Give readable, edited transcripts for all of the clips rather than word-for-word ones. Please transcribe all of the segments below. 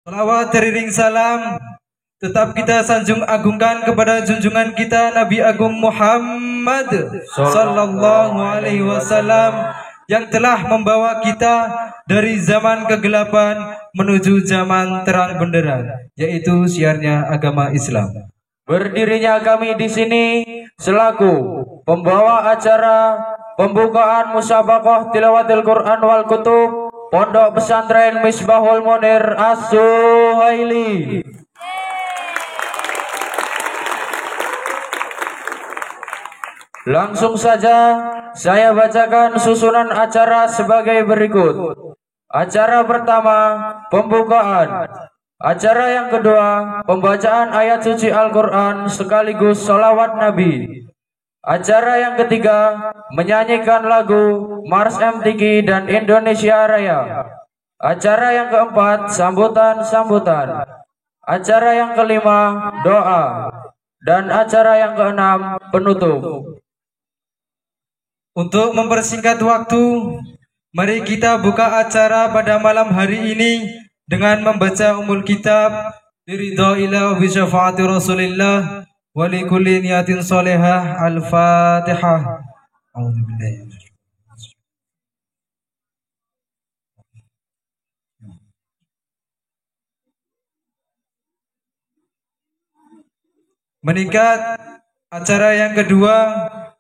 Salawat teriring salam tetap kita sanjung agungkan kepada junjungan kita Nabi Agung Muhammad sallallahu alaihi wasallam yang telah membawa kita dari zaman kegelapan menuju zaman terang benderang, yaitu siarnya agama Islam. Berdirinya kami di sini selaku pembawa acara pembukaan musabaqah tilawatil Quran wal Kutub Pondok Pesantren Misbahul Munir As-Suhaili. Langsung saja saya bacakan susunan acara sebagai berikut. Acara pertama, pembukaan. Acara yang kedua, pembacaan ayat suci Al-Quran sekaligus sholawat Nabi. Acara yang ketiga, menyanyikan lagu Mars MTQ dan Indonesia Raya. Acara yang keempat, sambutan-sambutan. Acara yang kelima, doa. Dan acara yang keenam, penutup. Untuk mempersingkat waktu, mari kita buka acara pada malam hari ini dengan membaca umul kitab biridha ilah bi syafaati Rasulillah wa li kulli niyatin sholihah. Al-Fatihah. A'udzubillahi. Meningkat acara yang kedua,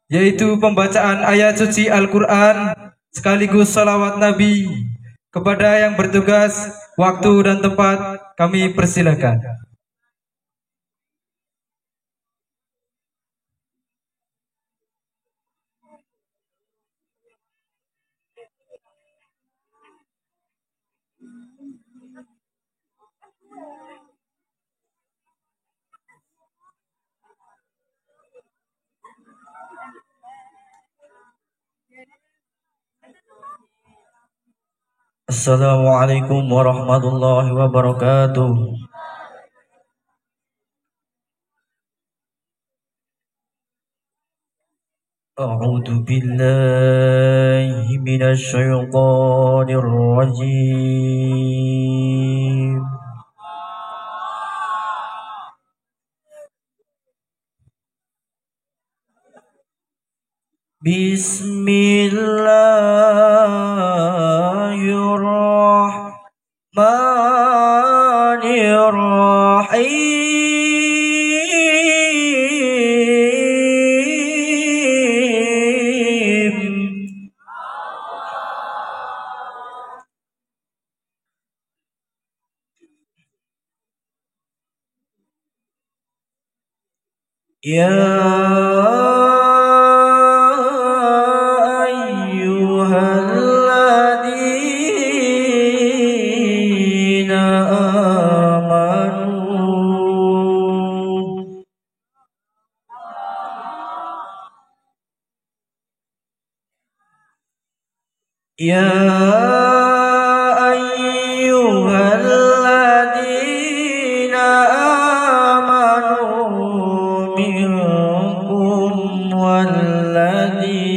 yaitu pembacaan ayat suci Al-Quran sekaligus salawat Nabi. Kepada yang bertugas, waktu dan tempat kami persilakan. Assalamualaikum warahmatullahi wabarakatuh. A'udzu billahi minasy syaithanir rajim. Bismillahirrahmanirrahim. Ya Ya ayyuhalladzina amanu minkum walladzina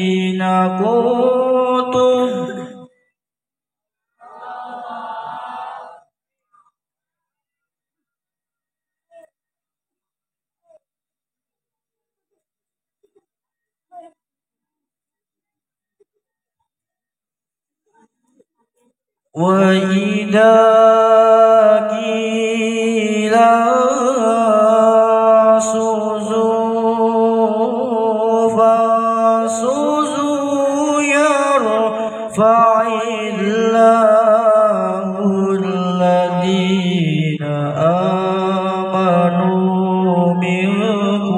qutum wa idza qila suzu fasuzu yarfa'illahu alladhina amanu minkum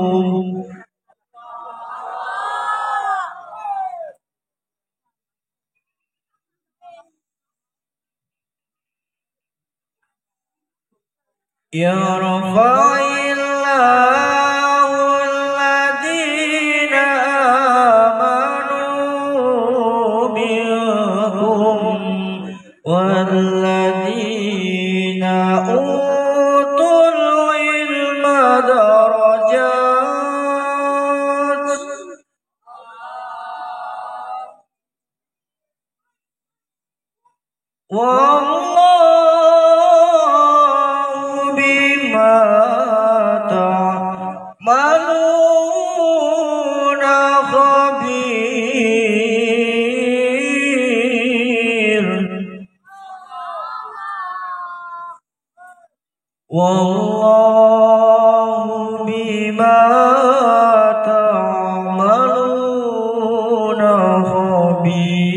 yarfa'illahu alladhina amanu minkum walladhina utul ilma darajat wallahu wallahu bima ta'maluna khabir.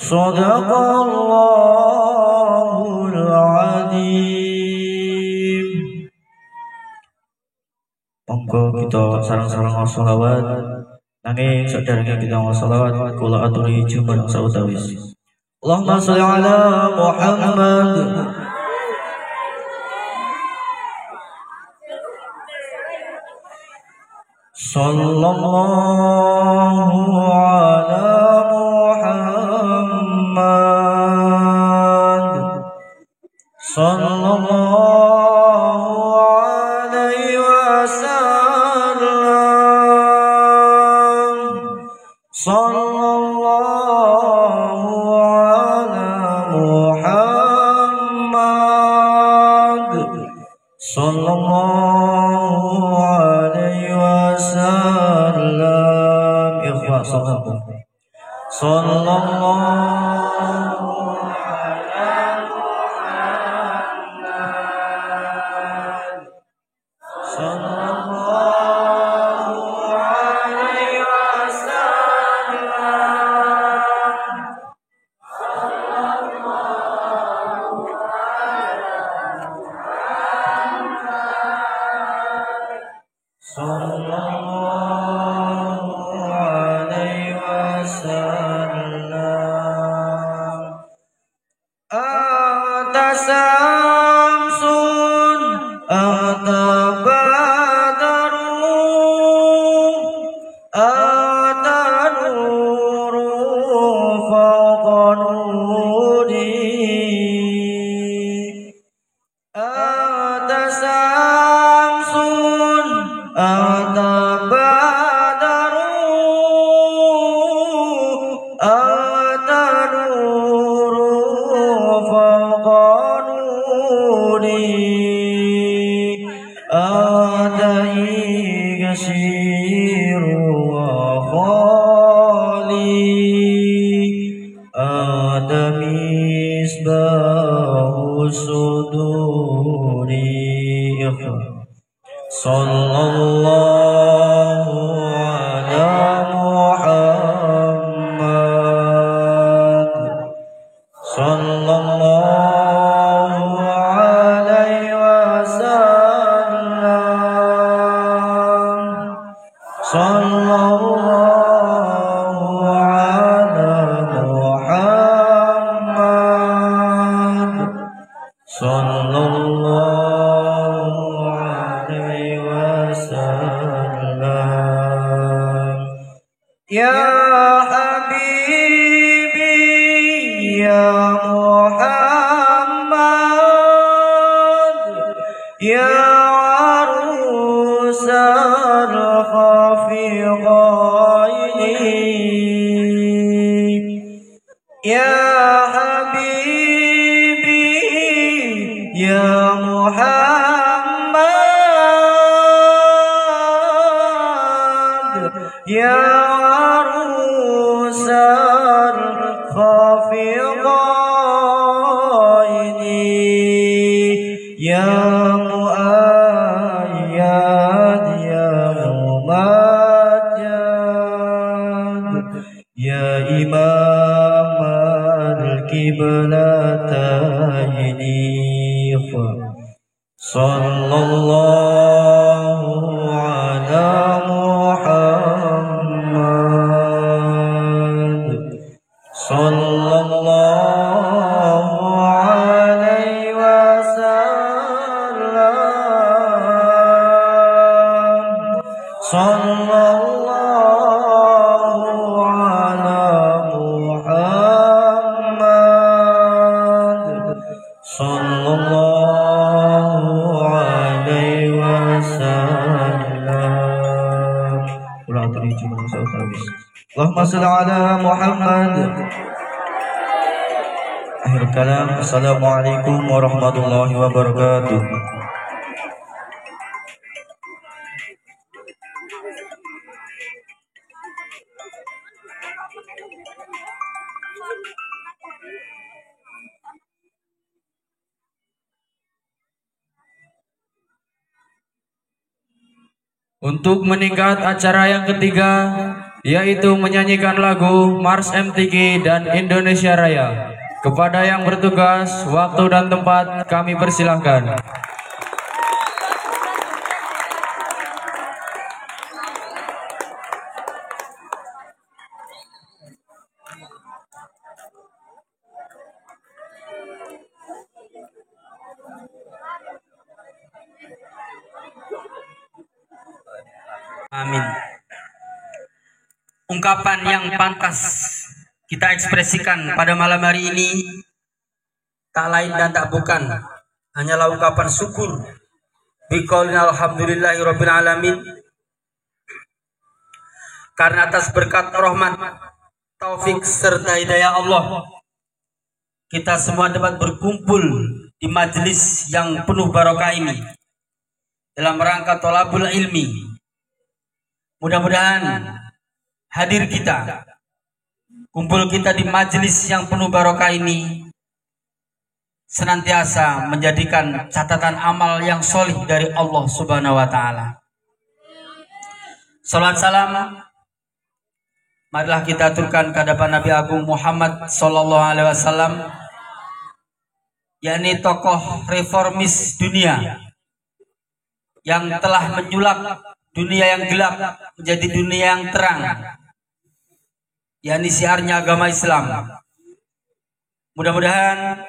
Shadaqallahul adzim. Monggo kita sareng-sareng sholawat. Nanging saderenge kita sholawat kula aturi jumeneng sautawis. Allahumma sholli ala Muhammad. Sallallahu ala Muhammad. Sallallahu alaihi wasallam. Sallallahu ala Muhammad. Sallallahu alaihi wasallam. Ikhlas sallallahu Allahumma shalli ala Muhammad. Akhir kalam. Assalamualaikum warahmatullahi wabarakatuh. Untuk meningkat acara yang ketiga, yaitu menyanyikan lagu Mars MTQ dan Indonesia Raya. Kepada yang bertugas, waktu dan tempat kami persilahkan. Amin. Ungkapan yang pantas kita ekspresikan pada malam hari ini tak lain dan tak bukan hanyalah ungkapan syukur biqaulin alhamdulillahirabbil alamin, karena atas berkat rahmat, taufik serta hidayah Allah kita semua dapat berkumpul di majelis yang penuh barokah ini dalam rangka thalabul ilmi. Mudah-mudahan hadir kita, kumpul kita di majelis yang penuh barokah ini senantiasa menjadikan catatan amal yang solih dari Allah Subhanahu wa Ta'ala. Salat salam marilah kita aturkan ke hadapan Nabi Agung Muhammad Sallallahu Alaihi Wasallam, yakni tokoh reformis dunia yang telah menyulap dunia yang gelap menjadi dunia yang terang, yakni siarnya agama Islam. Mudah-mudahan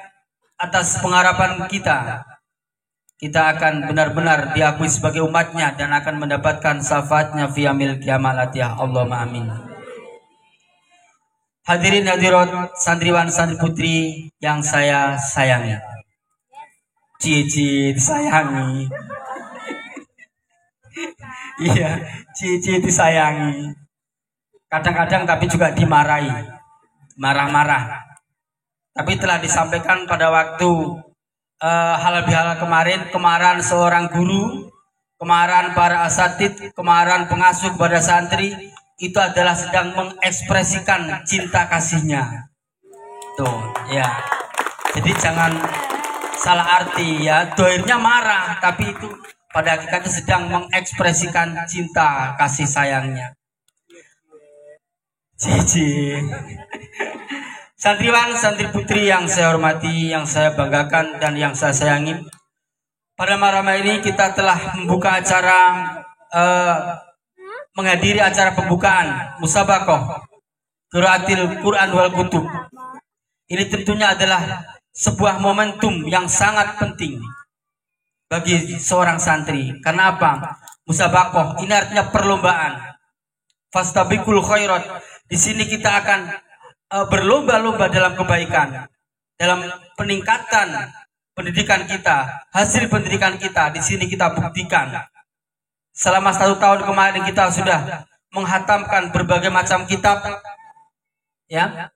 atas pengharapan kita akan benar-benar diakui sebagai umatnya dan akan mendapatkan syafaatnya fi yaumil qiyamah. Allahumma amin. Hadirin hadirat, santriwan santri putri yang saya sayangi. Cici disayangi. Iya, cici disayangi. Kadang-kadang tapi juga dimarahi, marah-marah. Tapi telah disampaikan pada waktu halal bihalal kemarahan seorang guru, kemarahan para asatid, kemarahan pengasuh kepada santri, itu adalah sedang mengekspresikan cinta kasihnya. Tuh, ya. Jadi jangan salah arti ya. Dohirnya marah, tapi itu pada hakikatnya sedang mengekspresikan cinta kasih sayangnya. Cici. Santriwan, santri putri yang saya hormati, yang saya banggakan dan yang saya sayangi. Pada malam ini kita telah membuka acara, menghadiri acara pembukaan musabaqah qiraatil Quran wal Kutub. Ini tentunya adalah sebuah momentum yang sangat penting bagi seorang santri. Karena apa? Musabaqah ini artinya perlombaan. Fastabiqul khairat. Di sini kita akan berlomba-lomba dalam kebaikan, dalam peningkatan pendidikan kita, hasil pendidikan kita. Di sini kita buktikan. Selama 1 tahun kemarin kita sudah menghatamkan berbagai macam kitab, ya,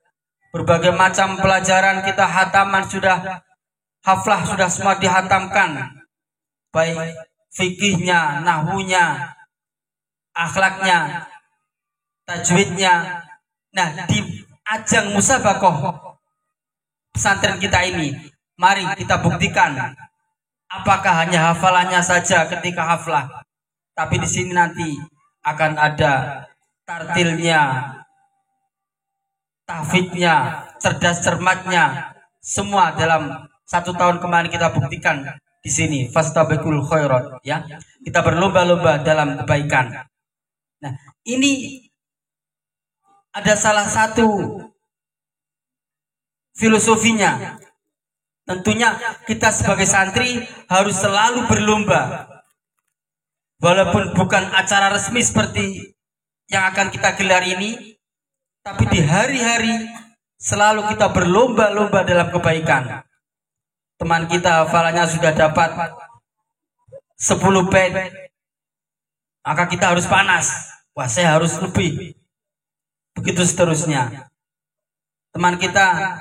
berbagai macam pelajaran kita hataman sudah, haflah sudah semua dihatamkan, baik fikihnya, nahwunya, akhlaknya, tajwidnya. Nah, di ajang musabaqah pesantren kita ini, mari kita buktikan apakah hanya hafalannya saja ketika haflah, tapi di sini nanti akan ada tartilnya, tahfidnya, cerdas cermatnya, semua dalam 1 tahun kemarin kita buktikan di sini. Fastabiqul khairat, ya. Kita berlomba-lomba dalam kebaikan. Nah, ini ada salah satu filosofinya. Tentunya kita sebagai santri harus selalu berlomba. Walaupun bukan acara resmi seperti yang akan kita gelar ini, tapi di hari-hari selalu kita berlomba-lomba dalam kebaikan. Teman kita hafalannya sudah dapat 10 bait, maka kita harus panas. Wah, saya harus lebih. Begitu seterusnya. Teman kita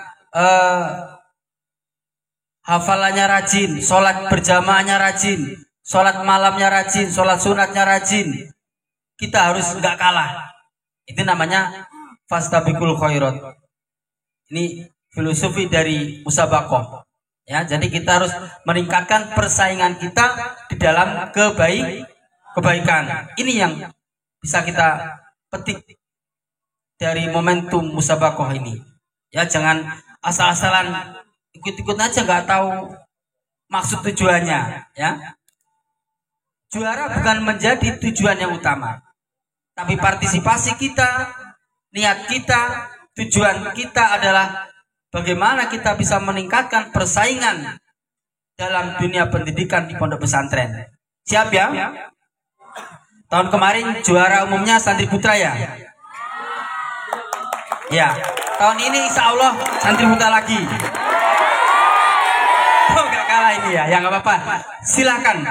hafalannya rajin, sholat berjamaahnya rajin, sholat malamnya rajin, sholat sunatnya rajin. Kita harus nggak kalah. Itu namanya fastabiqul khairat. Ini filosofi dari musabaqah. Ya, jadi kita harus meningkatkan persaingan kita di dalam kebaikan. Ini yang bisa kita petik dari momentum musabakoh ini. Ya, jangan asal-asalan ikut-ikut aja nggak tahu maksud tujuannya. Ya, juara bukan menjadi tujuan yang utama, tapi partisipasi kita, niat kita, tujuan kita adalah bagaimana kita bisa meningkatkan persaingan dalam dunia pendidikan di pondok pesantren. Siap ya? Tahun kemarin juara umumnya santri putra ya? Ya, tahun ini insya Allah santri putra lagi. Oh, gak kalah ini ya, nggak apa-apa. Silakan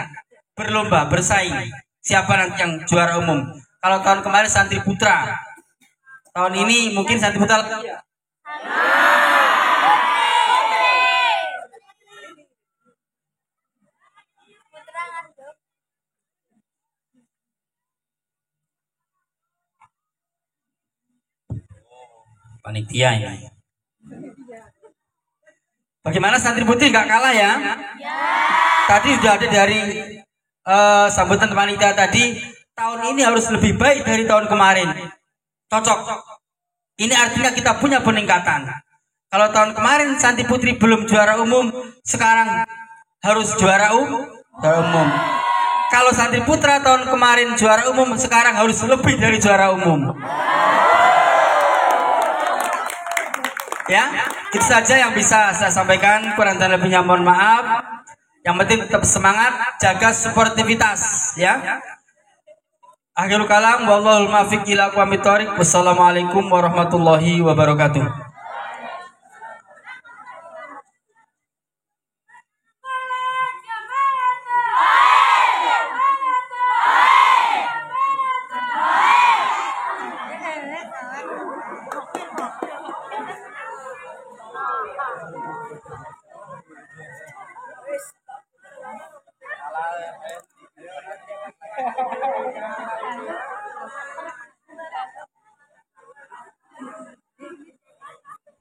berlomba, bersaing. Siapa nanti yang juara umum? Kalau tahun kemarin santri putra, tahun ini mungkin santri putra. Panitia ini. Bagaimana santri putih nggak kalah ya? Tadi sudah ada dari sambutan panitia tadi. Tahun ini harus lebih baik dari tahun kemarin. Cocok. Ini artinya kita punya peningkatan. Kalau tahun kemarin santri putri belum juara umum, sekarang harus juara umum. Kalau santri putra tahun kemarin juara umum, sekarang harus lebih dari juara umum. Ya, itu saja yang bisa saya sampaikan. Kurang dan lebihnya mohon maaf. Yang penting tetap semangat, jaga sportivitas, ya. Akhirul kalam, wallahul muwaffiq ila aqwamit thoriq. Wassalamualaikum warahmatullahi wabarakatuh.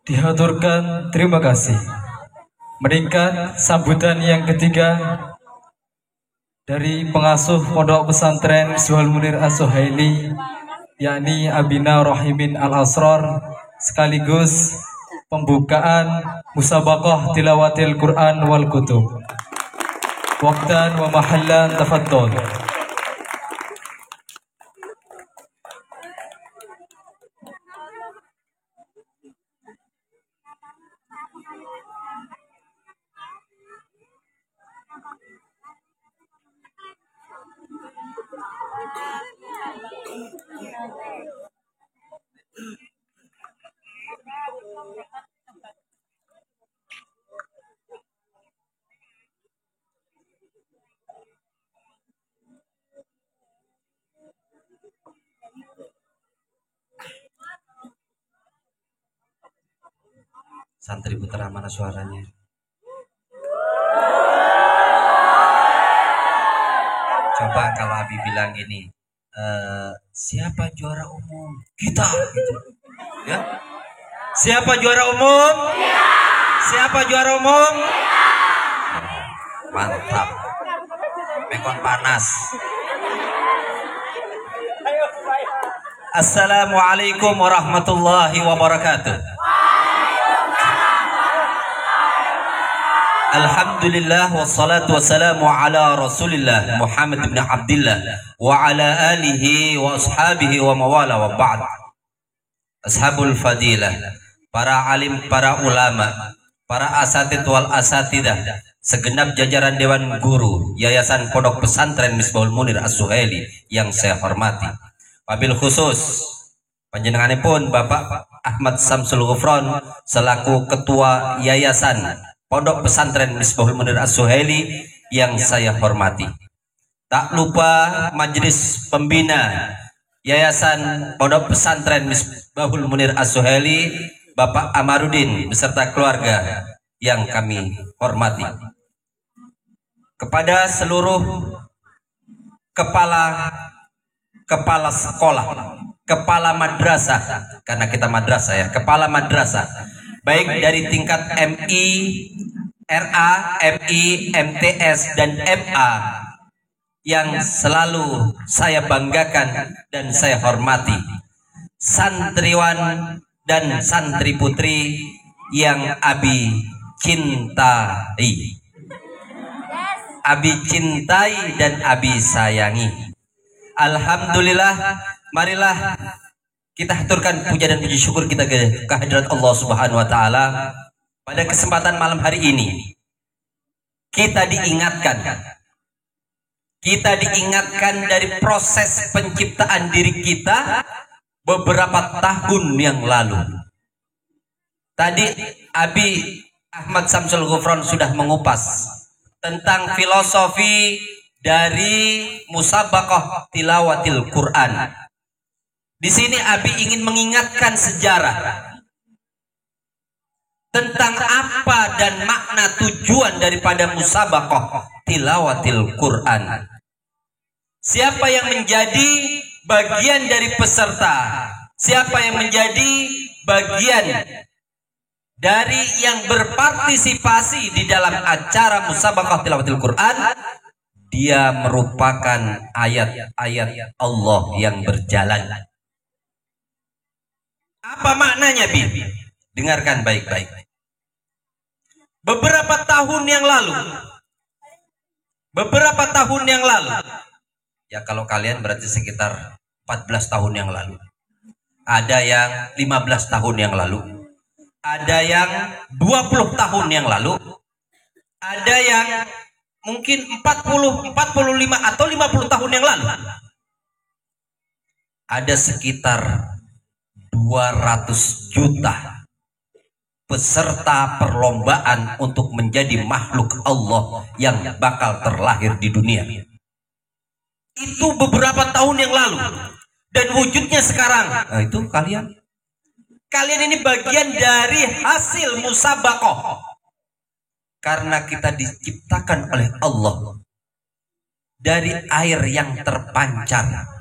Dihaturkan terima kasih. Meningkat sambutan yang ketiga dari pengasuh Pondok Pesantren Misbahul Munir As-Suhaili, yakni Abina Rahimin Al-Asrar, sekaligus pembukaan musabaqah tilawatil Quran wal kutub. Waqtan wa mahallan tafaddal. Santri putra mana suaranya? Coba kalau Abi bilang gini, siapa juara umum? Kita, gitu. Ya? Siapa juara umum? Siapa juara umum? Mantap. Mekon panas. Assalamualaikum warahmatullahi wabarakatuh. Alhamdulillah wassalatu wassalamu ala Rasulillah Muhammad ibn Abdillah wa ala alihi wa ashabihi wa mawala wa ba'd. Ashabul fadilah, para alim, para ulama, para asatid wal asatidah, segenap jajaran Dewan Guru Yayasan Pondok Pesantren Misbahul Munir As-Suhaili yang saya hormati. Wabil khusus panjenenganipun Bapak Ahmad Samsul Ghufron selaku Ketua Yayasan Pondok Pesantren Misbahul Munir As-Suhaili yang saya hormati. Tak lupa Majelis Pembina Yayasan Pondok Pesantren Misbahul Munir As-Suhaili, Bapak Amarudin beserta keluarga yang kami hormati. Kepada seluruh kepala sekolah, kepala madrasah, karena kita madrasah ya, kepala madrasah, baik dari tingkat MI, RA, MI, MTS, dan MA yang selalu saya banggakan dan saya hormati, santriwan dan santri putri yang Abi cintai. Abi cintai dan Abi sayangi. Alhamdulillah, marilah kita haturkan puja dan puji syukur kita ke kehadirat Allah Subhanahu wa taala. Pada kesempatan malam hari ini kita diingatkan dari proses penciptaan diri kita beberapa tahun yang lalu. Tadi Abi Ahmad Samsul Ghufran sudah mengupas tentang filosofi dari musabaqah tilawatil Quran. Di sini Abi ingin mengingatkan sejarah tentang apa dan makna tujuan daripada musabaqah tilawatil Quran. Siapa yang menjadi bagian dari peserta, siapa yang menjadi bagian dari yang berpartisipasi di dalam acara musabaqah tilawatil Quran, dia merupakan ayat-ayat Allah yang berjalan. Apa maknanya, Bi? Dengarkan baik-baik. Beberapa tahun yang lalu, ya kalau kalian berarti sekitar 14 tahun yang lalu. Ada yang 15 tahun yang lalu. Ada yang 20 tahun yang lalu. Ada yang mungkin 40, 45 atau 50 tahun yang lalu. Ada sekitar 200 juta peserta perlombaan untuk menjadi makhluk Allah yang bakal terlahir di dunia. Itu beberapa tahun yang lalu. Dan wujudnya sekarang. Nah, itu kalian ini bagian dari hasil musabaqah. Karena kita diciptakan oleh Allah dari air yang terpancar.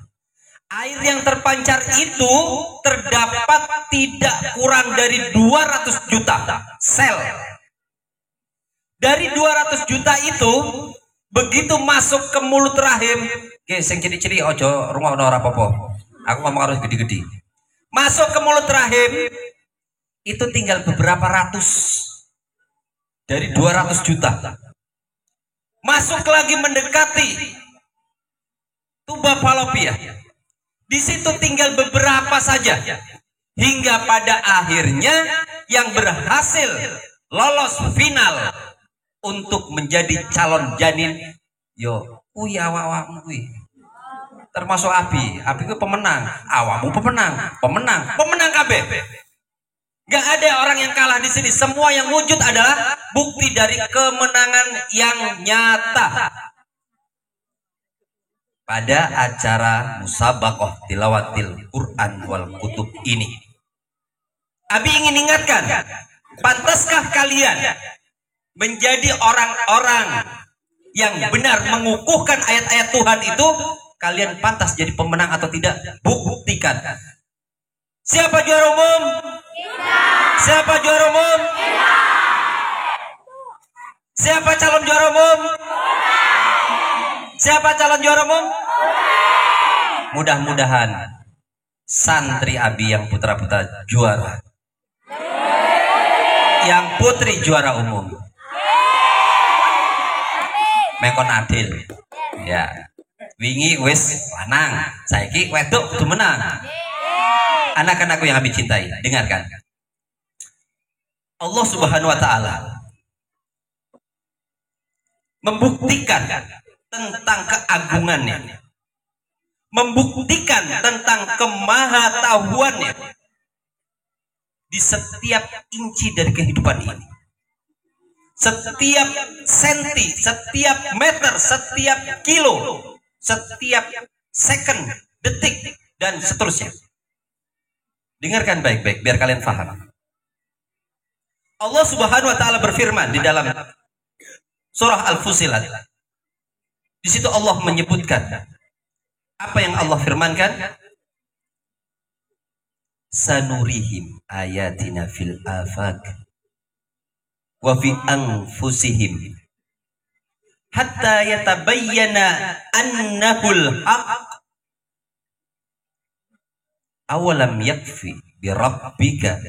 Air yang terpancar itu terdapat tidak kurang dari 200 juta sel. Dari 200 juta itu, begitu masuk ke mulut rahim, sing ciri-ciri ojo rungokno ora apa-apa. Aku ngomong harus gede-gede. Masuk ke mulut rahim itu tinggal beberapa ratus dari 200 juta. Masuk lagi mendekati tuba falopia. Di situ tinggal beberapa saja. Hingga pada akhirnya yang berhasil lolos final untuk menjadi calon janin, yo kuwi awakmu kuwi. Termasuk Abi itu pemenang, awakmu pemenang kabeh. Gak ada orang yang kalah di sini. Semua yang wujud adalah bukti dari kemenangan yang nyata. Pada acara musabaqah tilawatil Quran wal kutub ini, Abi ingin ingatkan, pantaskah kalian menjadi orang-orang yang benar mengukuhkan ayat-ayat Tuhan itu? Kalian pantas jadi pemenang atau tidak? Buktikan. Siapa juara umum? Kita. Siapa juara umum? Kita. Siapa calon juara umum? Siapa calon juara umum? Mudah-mudahan santri Abi yang putra-putra juara. Yang putri juara umum. Mengkon adil. Ya. Wingi wis lanang, saiki wedok kudu menang. Anak-anakku yang Abi cintai, dengarkan. Allah Subhanahu wa taala membuktikan tentang keagungannya, membuktikan tentang kemahatauannya di setiap inci dari kehidupan ini. Setiap senti, setiap meter, setiap kilo, setiap second, detik, dan seterusnya. Dengarkan baik-baik biar kalian paham. Allah Subhanahu wa taala berfirman di dalam surah Al-Fussilat. Di situ Allah menyebutkan apa yang Allah firmankan? Sanurihim ayatina fil afaq wa fi anfusihim hatta yatabayyana annahul haq. Awalam yakfi bi rabbika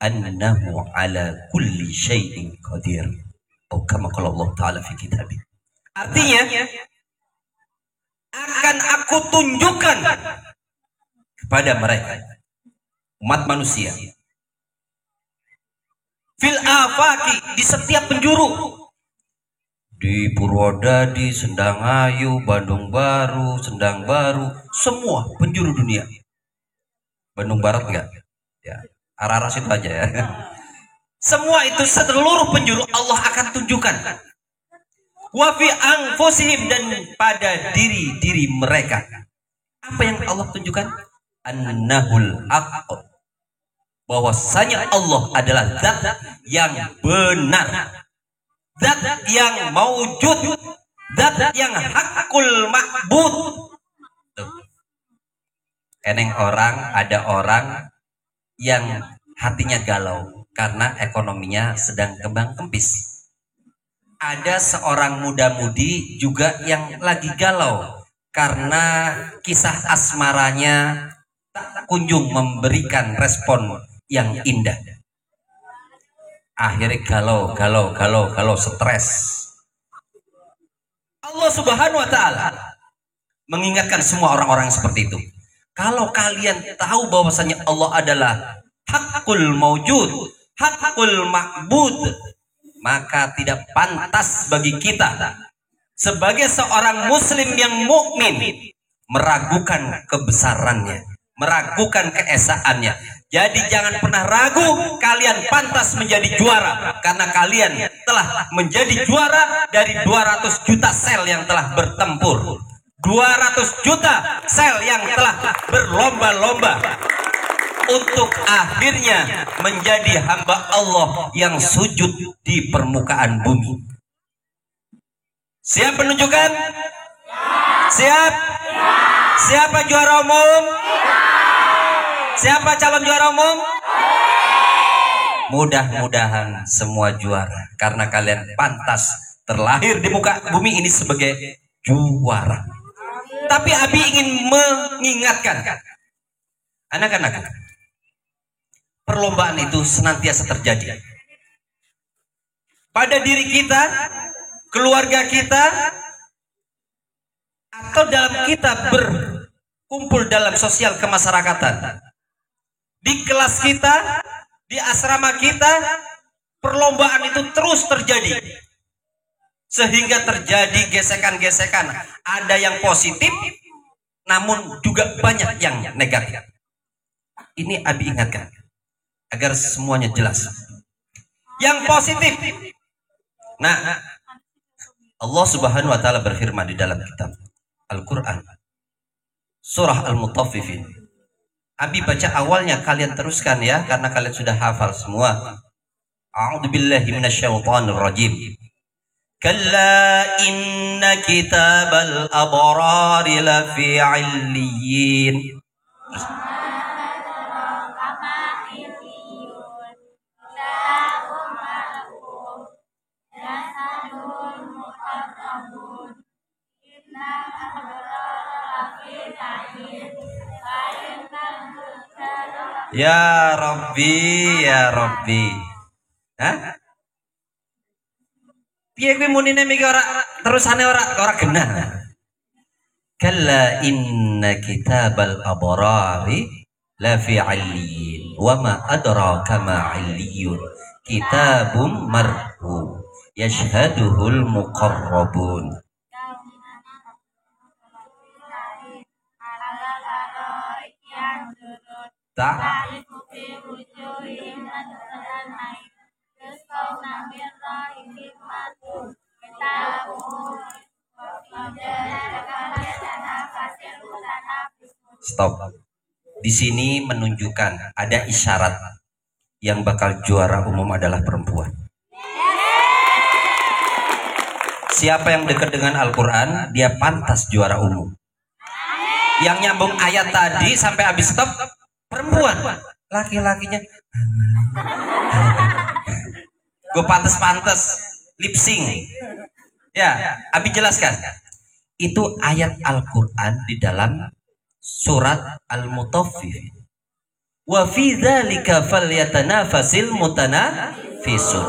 annahu ala kulli syai'in qadir. Oh, kama qala Allah Ta'ala fi kitabih. Artinya, akan aku tunjukkan kepada mereka, umat manusia, fil afaki, di setiap penjuru, di Purwodadi, Sendangayu, Bandung Baru, Sendang Baru, semua penjuru dunia. Bandung Barat enggak? Ya, arah-arah situ aja ya. Semua itu seluruh penjuru Allah akan tunjukkan. Wa fi anfusihim, dan pada diri-diri mereka. Apa yang Allah tunjukkan? Annahul haq, bahwasanya Allah adalah zat yang benar, zat yang maujud, zat yang hakul ma'bud. Ada orang yang hatinya galau karena ekonominya sedang kembang kempis. Ada seorang muda-mudi juga yang lagi galau karena kisah asmaranya tak kunjung memberikan respon yang indah. Akhirnya galau, stres. Allah Subhanahu wa Ta'ala mengingatkan semua orang-orang seperti itu. Kalau kalian tahu bahwasanya Allah adalah hakul maujud, hakul ma'bud, maka tidak pantas bagi kita sebagai seorang muslim yang mukmin meragukan kebesarannya, meragukan keesaannya. Jadi jangan pernah ragu kalian pantas menjadi juara, karena kalian telah menjadi juara dari 200 juta sel yang telah bertempur, 200 juta sel yang telah berlomba-lomba untuk akhirnya menjadi hamba Allah yang sujud di permukaan bumi. Siap penunjukan? Siap? Siapa juara umum? Siapa calon juara umum? Mudah-mudahan semua juara, karena kalian pantas terlahir di muka bumi ini sebagai juara. Tapi Abi ingin mengingatkan anak-anak, perlombaan itu senantiasa terjadi pada diri kita, keluarga kita, atau dalam kita berkumpul dalam sosial kemasyarakatan, di kelas kita, di asrama kita. Perlombaan itu terus terjadi sehingga terjadi gesekan-gesekan. Ada yang positif, namun juga banyak yang negatif. Ini Abi ingatkan agar semuanya jelas. Yang positif. Nah, Allah Subhanahu wa Ta'ala berfirman di dalam kitab Al-Quran, surah Al-Mutaffifin. Abi baca awalnya, kalian teruskan ya, karena kalian sudah hafal semua. A'udzubillahi minasyaitonir rajim. Kalla inna kitabal abrari lafi 'illiyyin. Ya Rabbi, ya Rabbi. Hah? Piye kuwi munine miki ora terusane ora genah. Kalla inna kitabal abrari la fi 'illiyyin wa ma adraka ma 'illiyun kitabum marhum yashhaduhul muqarrabun. Stop. Di sini menunjukkan ada isyarat yang bakal juara umum adalah perempuan. Siapa yang dekat dengan Al-Quran, dia pantas juara umum. Yang nyambung ayat tadi sampai habis stop, perempuan. Laki-lakinya gue pantes lip sync Ya, Abi jelaskan. Itu ayat Al-Qur'an di dalam surat Al-Mutaffifin. Wa fi dzalika falyatanafasil mutanafisun.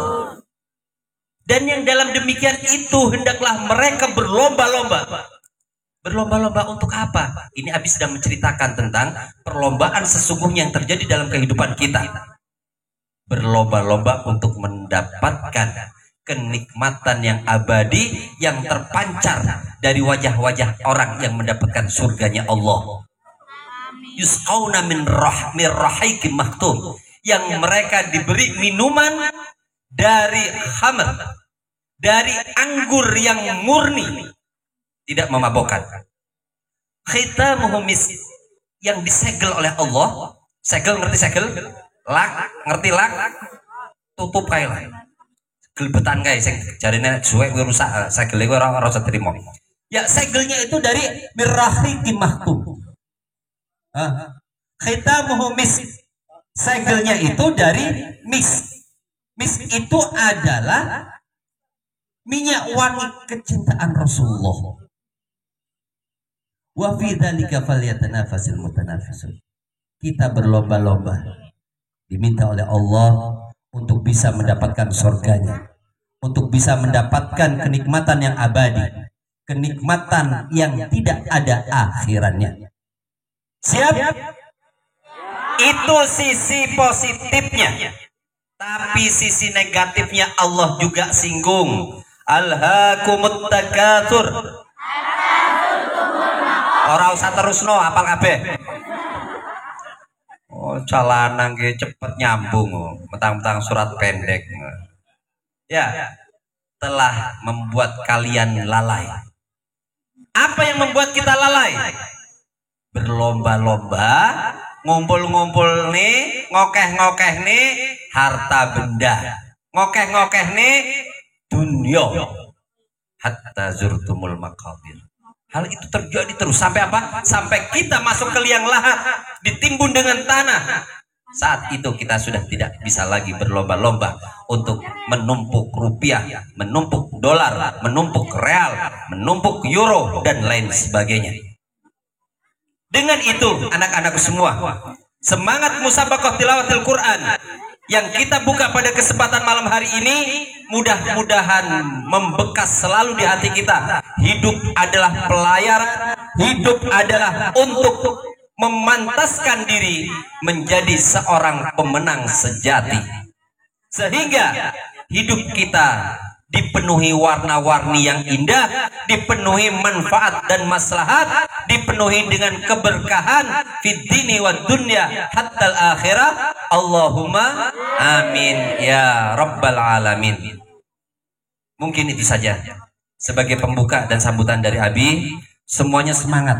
Dan yang dalam demikian itu hendaklah mereka berlomba-lomba. Berlomba-lomba untuk apa? Ini Abi sedang menceritakan tentang perlombaan sesungguhnya yang terjadi dalam kehidupan kita. Berlomba-lomba untuk mendapatkan kenikmatan yang abadi yang terpancar dari wajah-wajah orang yang mendapatkan surganya Allah. Yusqauna min rahaikim maktum, yang mereka diberi minuman dari khamr, dari anggur yang murni, tidak memabokkan. Khitamuhu misk, yang disegel oleh Allah. Segel, ngerti segel? Lak, ngerti lak? Tutup kae lah. Gelebetan kae sing jarine suwe kuwi rusak, segele kuwi ora usah trimo. Ya, segelnya itu dari mirrahiqim mahtum. Khitamuhu misk. Segelnya itu dari misk. Misk itu adalah minyak wangi kecintaan Rasulullah. Wa fi dzalika falyatanafasil mutanafisun. Kita berlomba-lomba diminta oleh Allah untuk bisa mendapatkan surganya, untuk bisa mendapatkan kenikmatan yang abadi, kenikmatan yang tidak ada akhirannya. Siap? Itu sisi positifnya. Tapi sisi negatifnya Allah juga singgung. Alhaakumut takatsur. Ora usah terusno apal kabeh. Oh, calanan ge cepet nyambung, mentang-mentang surat pendek. Ya, telah membuat kalian lalai. Apa yang membuat kita lalai? Berlomba-lomba, ngumpul-ngumpul nih, ngokeh-ngokeh nih harta benda, ngokeh-ngokeh nih dunia. Hatta zurtumul maqabir. Hal itu terjadi terus sampai apa? Sampai kita masuk ke liang lahat, ditimbun dengan tanah. Saat itu kita sudah tidak bisa lagi berlomba-lomba untuk menumpuk rupiah, menumpuk dolar, menumpuk real, menumpuk euro dan lain sebagainya. Dengan itu, anak-anakku semua, semangat musabaqah tilawatil Quran yang kita buka pada kesempatan malam hari ini mudah-mudahan membekas selalu di hati kita. Hidup adalah pelayaran, hidup adalah untuk memantaskan diri menjadi seorang pemenang sejati. Sehingga hidup kita dipenuhi warna-warni yang indah, dipenuhi manfaat dan maslahat, dipenuhi dengan keberkahan fid dini wad dunya hatta akhirah. Allahumma amin ya rabbal alamin. Mungkin itu saja sebagai pembuka dan sambutan dari Abi. Semuanya semangat.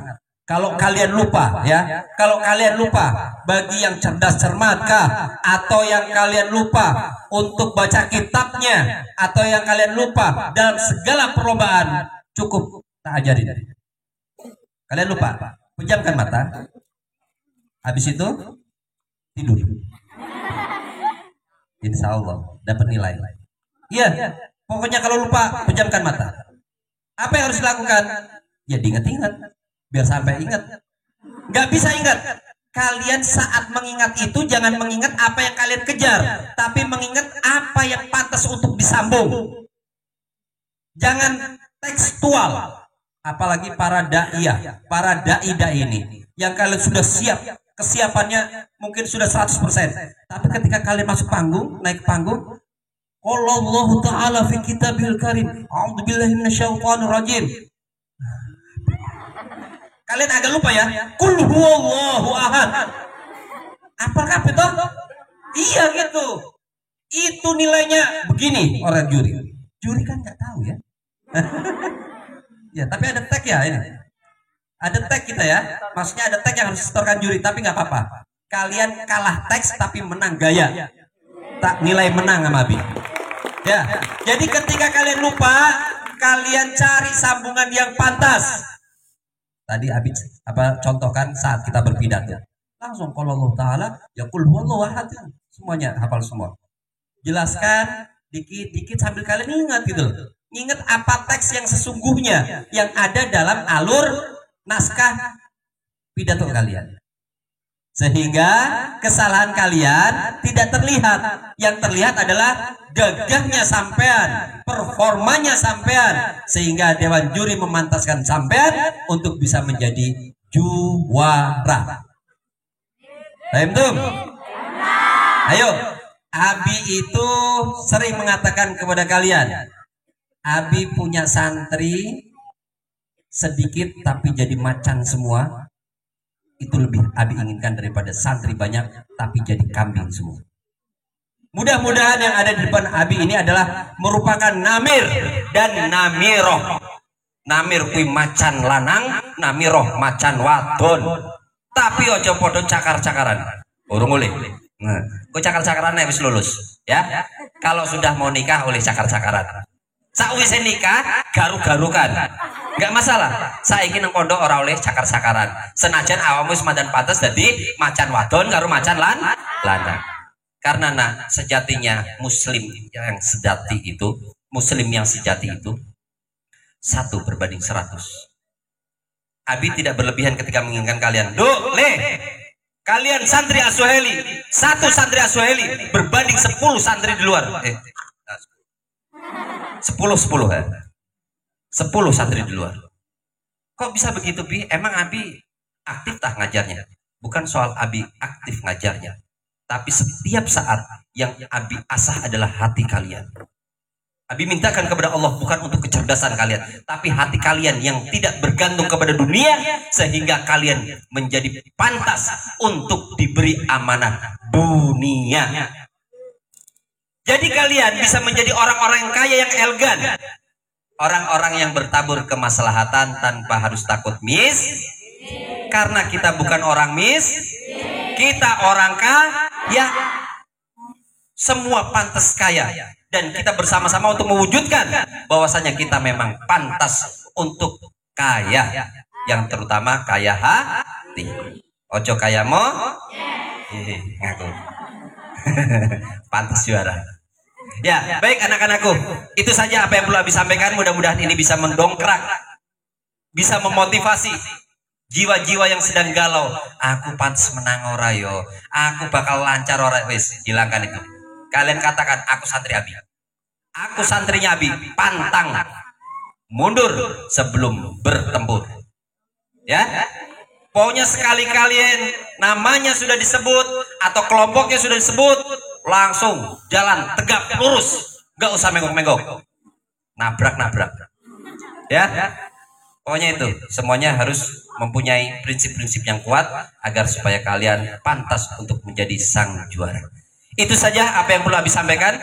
Kalau kalian lupa ya, kalau kalian lupa, bagi yang cerdas cermat kah, atau yang kalian lupa untuk baca kitabnya, atau yang kalian lupa dalam segala perlombaan, cukup tak ajarin. Kalian lupa, pejamkan mata. Habis itu tidur. Insya Allah dapat nilai. Iya, pokoknya kalau lupa pejamkan mata. Apa yang harus dilakukan? Ya diingat-ingat. Biar sampai ingat. Nggak bisa ingat. Kalian saat mengingat itu jangan mengingat apa yang kalian kejar, tapi mengingat apa yang pantas untuk disambung. Jangan tekstual. Apalagi para da'iyah, para da'i-da'i ini yang kalian sudah siap, kesiapannya mungkin sudah 100%. Tapi ketika kalian masuk panggung, naik panggung, qala Allah Ta'ala fi kitabil karim, a'udzubillahi minasyaitonir rajim. Kalian agak lupa ya. Qul huwallahu ahad. Apakah betul? Iya gitu. Itu nilainya begini orang juri. Juri kan nggak tahu ya. Ya, tapi ada tag ya ini. Ada tag kita ya. Maksudnya ada tag yang harus disetorkan juri, tapi nggak apa-apa. Kalian kalah teks tapi menang gaya. Tak nilai menang sama Abi. Ya. Jadi ketika kalian lupa, kalian cari sambungan yang pantas. Tadi Abi contohkan saat kita berpidato. Langsung kalau Allah Ta'ala ya qul huwallahu ahad. Semuanya hafal semua. Jelaskan dikit-dikit sambil kalian ingat gitu. Ingat apa teks yang sesungguhnya yang ada dalam alur naskah pidato kalian. Sehingga kesalahan kalian tidak terlihat. Yang terlihat adalah gagahnya sampean, performanya sampean, sehingga dewan juri memantaskan sampean untuk bisa menjadi juara. Paham tuh? Ayo, Abi itu sering mengatakan kepada kalian, Abi punya santri sedikit tapi jadi macan semua. Itu lebih Abi inginkan daripada santri banyak tapi jadi kambing semua. Mudah-mudahan yang ada di depan Abi ini adalah merupakan namir dan namiroh. Namir kui macan lanang, namiroh macan wadon. Tapi ojo podo cakar-cakaran. Urung oleh. Nah, kok cakar-cakaran habis lulus, ya? Kalau sudah mau nikah oleh cakar-cakaran. Sakwise nikah garu-garukan. Enggak masalah. Saiki nang pondok ora oleh cakar-cakaran. Senajan awamu semandan pantes dadi macan wadon karo macan lanang. Karena sejatinya muslim yang sejati itu, muslim yang sejati itu 1/100. Abi tidak berlebihan ketika menginginkan kalian. Kalian santri As-Suhaili, 1 santri As-Suhaili berbanding 10 santri di luar. 10 ya. 10 santri di luar. Kok bisa begitu, Bi? Emang Abi aktif tak ngajarnya? Bukan soal Abi aktif ngajarnya, tapi setiap saat yang Abi asah adalah hati kalian. Abi mintakan kepada Allah bukan untuk kecerdasan kalian, tapi hati kalian yang tidak bergantung kepada dunia, sehingga kalian menjadi pantas untuk diberi amanah dunia. Jadi kalian bisa menjadi orang-orang yang kaya yang elegan, orang-orang yang bertabur kemaslahatan tanpa harus takut karena kita bukan orang kita orang kaya. Semua pantas kaya, dan kita bersama-sama untuk mewujudkan bahwasanya kita memang pantas untuk kaya, yang terutama kaya hati. Ojo kaya mo ngaku pantas juara. Ya, baik anak-anakku, itu saja apa yang perlu Abi sampaikan. Mudah-mudahan ini bisa mendongkrak, bisa memotivasi jiwa-jiwa yang sedang galau. Aku pantas menang ora yo, aku bakal lancar ora, wis hilangkan itu. Kalian katakan, aku santri Abi, aku santrinya Abi, pantang mundur sebelum bertempur. Ya, pokoknya sekali kalian namanya sudah disebut atau kelompoknya sudah disebut, langsung jalan tegap lurus, nggak usah menggok-menggok, nabrak-nabrak. Ya, pokoknya itu semuanya harus mempunyai prinsip-prinsip yang kuat agar supaya kalian pantas untuk menjadi sang juara. Itu saja apa yang perlu Abi sampaikan.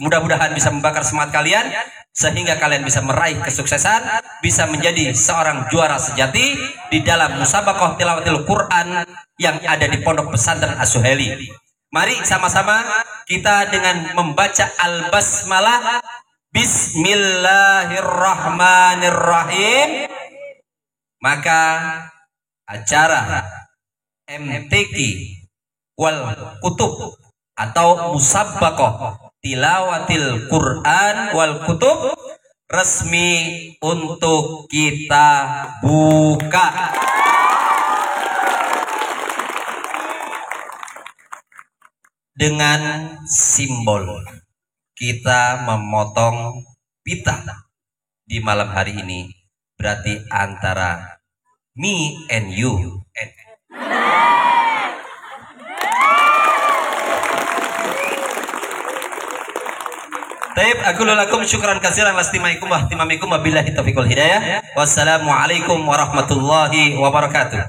Mudah-mudahan bisa membakar semangat kalian sehingga kalian bisa meraih kesuksesan, bisa menjadi seorang juara sejati di dalam musabaqah tilawatil Quran yang ada di Pondok Pesantren As-Suhaili. Mari sama-sama kita dengan membaca Al-Basmalah, Bismillahirrahmanirrahim, maka acara MTQ wal Kutub atau Musabaqah Tilawatil Quran wal Kutub resmi untuk kita buka. Dengan simbol kita memotong pita di malam hari ini, berarti antara me and you. Taib, aku lakum syukran katsiran lastimaikum wa ihtimamikum wa billahi taufiq wal hidayah. Wassalamualaikum warahmatullahi wabarakatuh.